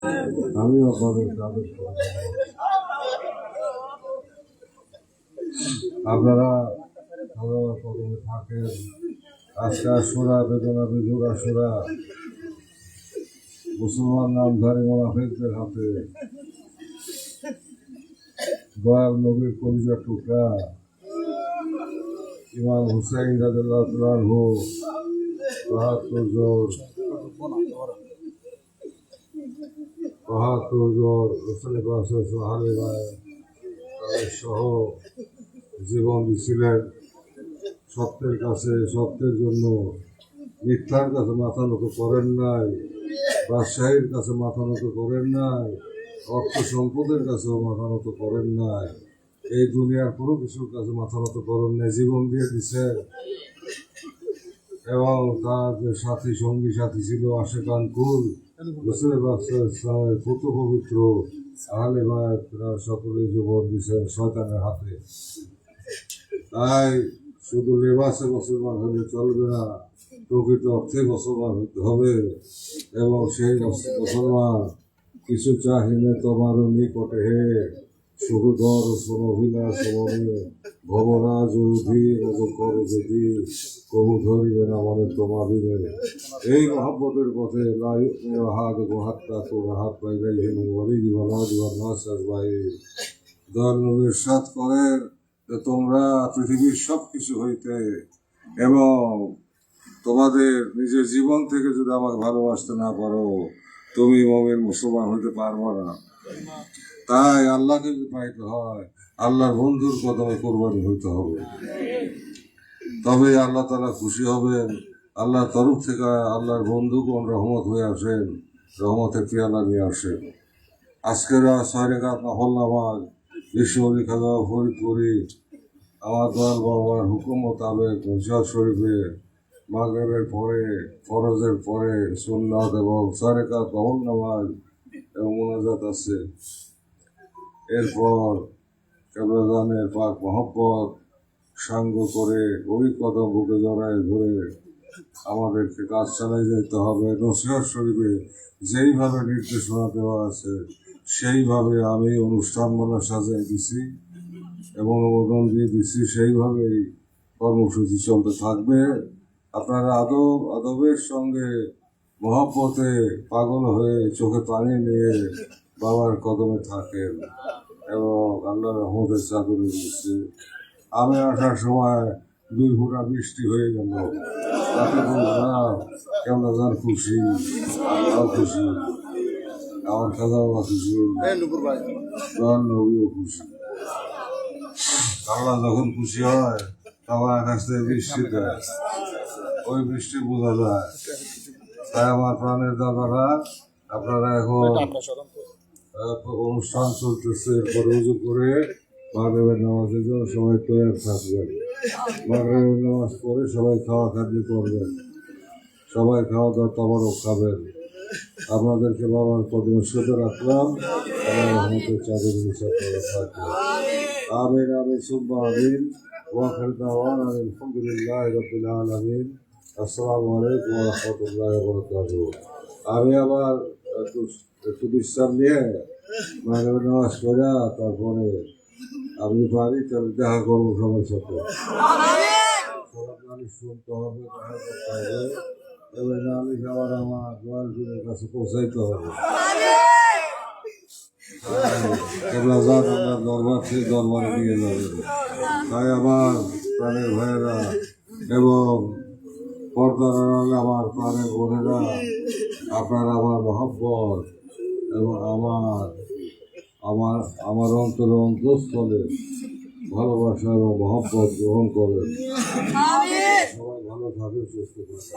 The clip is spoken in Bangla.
আমি আপনাদের তাদের আপনারা কদমে থাকেন। আজকে আশুরা, বেদনা বিজুর আশুরা, মুসলমান নামধারী মুনাফিকদের হাতে দয়াল নবীর কলিজার টুকরা ইমাম হুসাইন রাদিয়াল্লাহু তাআলা আনহু ৭২ জন রসুলের পাশে সোহানি ভাই সহ জীবন দিয়েছিলেন সত্যের কাছে, সত্যের জন্য। মিথ্যার কাছে মাথা নত করেন নাই, রাজশাহীর কাছে মাথা নত করেন নাই, অর্থ সম্পদের কাছেও মাথা নত করেন নাই, এই দুনিয়ার কোনো কিছুর কাছে মাথা নত করেন নাই, জীবন দিয়ে দিচ্ছেন। এবং তার যে সঙ্গী সাথী ছিল আশেকান কুল রসুলের ইসলামের পুত্র পবিত্র আহলে বায়াত, সকলেই জীবন দিচ্ছেন শয়তানের হাতে। তাই শুধু লেবাসে মুসলমান হলে চলবে না, প্রকৃত অর্থে মুসলমান হতে হবে। এবং সেই মুসলমান কিছু চাহিনে তোমারও নিকটে হে সুখধর সমভিলাষ মনে ভবরাজ অধীর কর যদি কবু ধরিবে না মনে তোমাবিনে। এই মহাব্বতের পথে হাত গোহাত্তা তোর হাত পাইলে বলি জীবনা জীবন ভাই দল নবীর সাথ করেন যে তোমরা পৃথিবীর সব কিছু হইতে এবং তোমাদের নিজের জীবন থেকে যদি আমাকে ভালোবাসতে না পারো, তুমি মুমিন মুসলমান হইতে পারবো না। তাই আল্লাহকে যদি পাইতে হয়, আল্লাহর বন্ধুর কদমে কোরবানি হইতে হবে, তবে আল্লাহ তাআলা খুশি হবেন। আল্লাহর তরফ থেকে আল্লাহর বন্ধুগণ রহমত হয়ে আসেন, রহমতের পেয়ালা নিয়ে আসেন। আজকের 6 রাকাত নফল নামাজ বিশ্বনবী খাজা ফরিদপুরি আমার দয়াল বাবার হুকুম মোতাবেক মসজিদ শরীফে মাগরিবের পরে, ফরজের পরে সুন্নাত এবং 6 রাকাত নফল নামাজ এবং মুনাজাত আছে। এরপর কেবলাজানের পাক মহব্বত সাঙ্গ করে ওই কদম বুকে জড়ায় ধরে আমাদেরকে কাজ চালিয়ে যেতে হবে। নসিহত শরীফে যেইভাবে নির্দেশনা দেওয়া আছে সেইভাবে আমি অনুষ্ঠান মালা সাজিয়ে দিছি এবং অনুমোদন দিয়ে দিছি, সেইভাবেই কর্মসূচি চলতে থাকবে। আপনারা আদবের সঙ্গে মহব্বতে পাগল হয়ে চোখে পানি নিয়ে বাবার কদমে থাকেন এবং আল্লাহ রহমতের চাদরে দিচ্ছে। আমি আসার সময় 2 ফোঁটা বৃষ্টি হয়ে গেল, তাতে বললাম কেমন যার খুশি, আমরাও খুশি, আমার খাজা বাবা খুশি, নবীও খুশি। আল্লাহ যখন খুশি হয় তখন আকাশ থেকে বৃষ্টি দেয়, ওই বৃষ্টি বোঝা যায়। তাই আমার প্রাণের দাদারা, আপনারা এখন অনুষ্ঠান চলতেছে, এরপরে উজু করে মাগরিবের নামাজের জন্য সবাই তৈরি থাকবেন। মাগরিবের নামাজ পড়ে সবাই খাওয়া খাদ্য করবেন, সবাই খাওয়া দাওয়া তবরক খাবেন। আপনাদেরকে বাবার কদমের সাথে রাখলাম, রহমতের চাঁদের নিচে থাকবে। আমিন আমিন সুম্মা আমিন। ওয়াখির দাওয়ানা আলহামদুলিল্লাহি রাব্বিল আলামিন। আসসালামু আলাইকুম ওয়া রাহমাতুল্লাহি ওয়া বারাকাতুহু। আমি আবার একটু বিশ্রাম নিয়ে মাগরিবের নামাজ পড়ে তারপরে আপনি পারি তাহলে দেখা করবো সবার সাথে। শুনতে হবে, দেখা করতে হবে, এবার নালিশ আবার আমার দয়ালজনের কাছে পৌঁছাইতে হবে। কেবলাজাত আপনার দরবার থেকে দরবারে নিয়ে যাবে। তাই আমার প্রাণের ভাইয়েরা এবং পর্দার আড়ালে আমার প্রাণের বোনেরা, আপনার আমার মহব্বত এবং আমার অন্তরে অন্তঃস্থলে ভালোবাসা এবং মহব্বত গ্রহণ করেন। সবাই ভালো থাকেন, সুস্থ থাকেন।